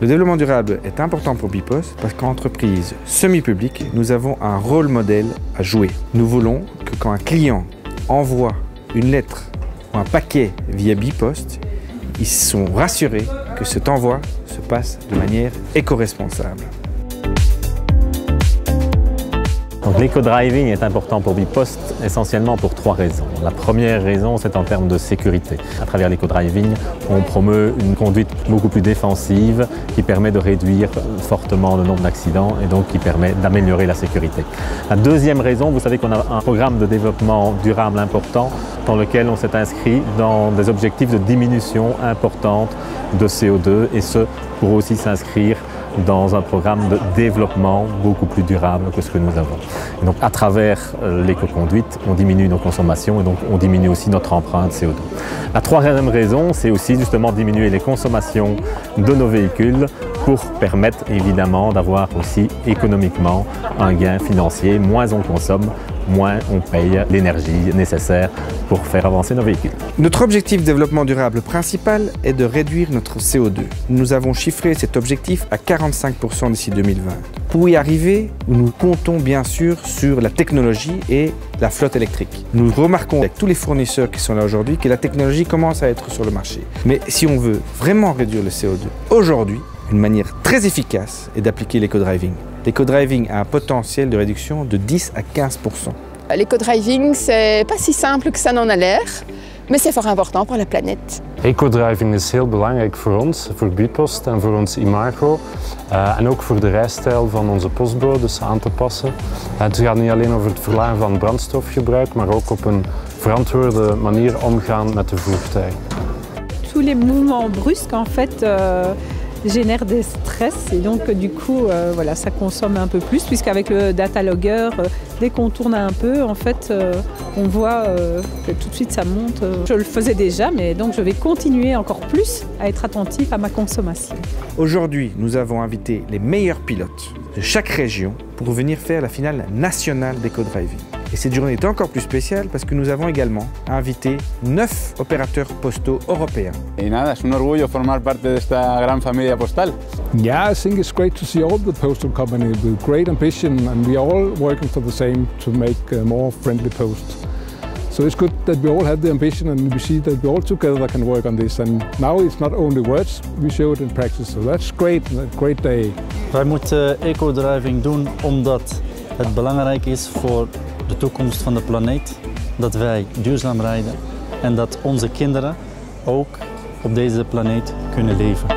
Le développement durable est important pour Bipost parce qu'en entreprise semi-publique, nous avons un rôle modèle à jouer. Nous voulons que quand un client envoie une lettre ou un paquet via Bipost, ils sont rassurés que cet envoi se passe de manière éco-responsable. L'éco-driving est important pour Bipost essentiellement pour 3 raisons. La première raison, c'est en termes de sécurité. À travers l'éco-driving, on promeut une conduite beaucoup plus défensive qui permet de réduire fortement le nombre d'accidents et donc qui permet d'améliorer la sécurité. La deuxième raison, vous savez qu'on a un programme de développement durable important dans lequel on s'est inscrit dans des objectifs de diminution importante de CO2 et ce pour aussi s'inscrire dans un programme de développement beaucoup plus durable que ce que nous avons. Et donc à travers l'éco-conduite, on diminue nos consommations et donc on diminue aussi notre empreinte CO2. La troisième raison, c'est aussi justement diminuer les consommations de nos véhicules pour permettre évidemment d'avoir aussi économiquement un gain financier. Moins on consomme, moins on paye l'énergie nécessaire pour faire avancer nos véhicules. Notre objectif développement durable principal est de réduire notre CO2. Nous avons chiffré cet objectif à 45% d'ici 2020. Pour y arriver, nous comptons bien sûr sur la technologie et la flotte électrique. Nous remarquons avec tous les fournisseurs qui sont là aujourd'hui que la technologie commence à être sur le marché. Mais si on veut vraiment réduire le CO2 aujourd'hui, une manière très efficace est d'appliquer l'éco-driving. L'éco-driving a un potentiel de réduction de 10 à 15%. L'éco-driving, c'est pas si simple que ça n'en a l'air, mais c'est fort important pour la planète. Eco-driving is heel belangrijk voor ons, voor Bipost en voor ons imago. En ook voor de rijstijl van onze postbodes aan te passen. Het gaat niet alleen over het verlagen van brandstofgebruik, maar ook op een verantwoorde manier omgaan met de voertuig. Tous les mouvements brusques en fait génère des stress et donc du coup voilà, ça consomme un peu plus puisqu'avec le data logger, dès qu'on tourne un peu, en fait, on voit que tout de suite ça monte. Je le faisais déjà, mais donc je vais continuer encore plus à être attentif à ma consommation. Aujourd'hui, nous avons invité les meilleurs pilotes de chaque région pour venir faire la finale nationale d'éco-driving. Et cette journée est encore plus spéciale parce que nous avons également invité 9 opérateurs postaux européens. Y nada, es un orgullo formar parte de esta gran familia postal. Yeah, I think it's great to see all the postal companies with great ambition, and we are all working for the same to make a more friendly post. So it's good that we all have the ambition and we see that we all together can work on this. And now it's not only words, we show it in practice. So that's great, a great day. Wij moeten eco-driving doen omdat het belangrijk is voor de toekomst van de planeet, dat wij duurzaam rijden en dat onze kinderen ook op deze planeet kunnen leven.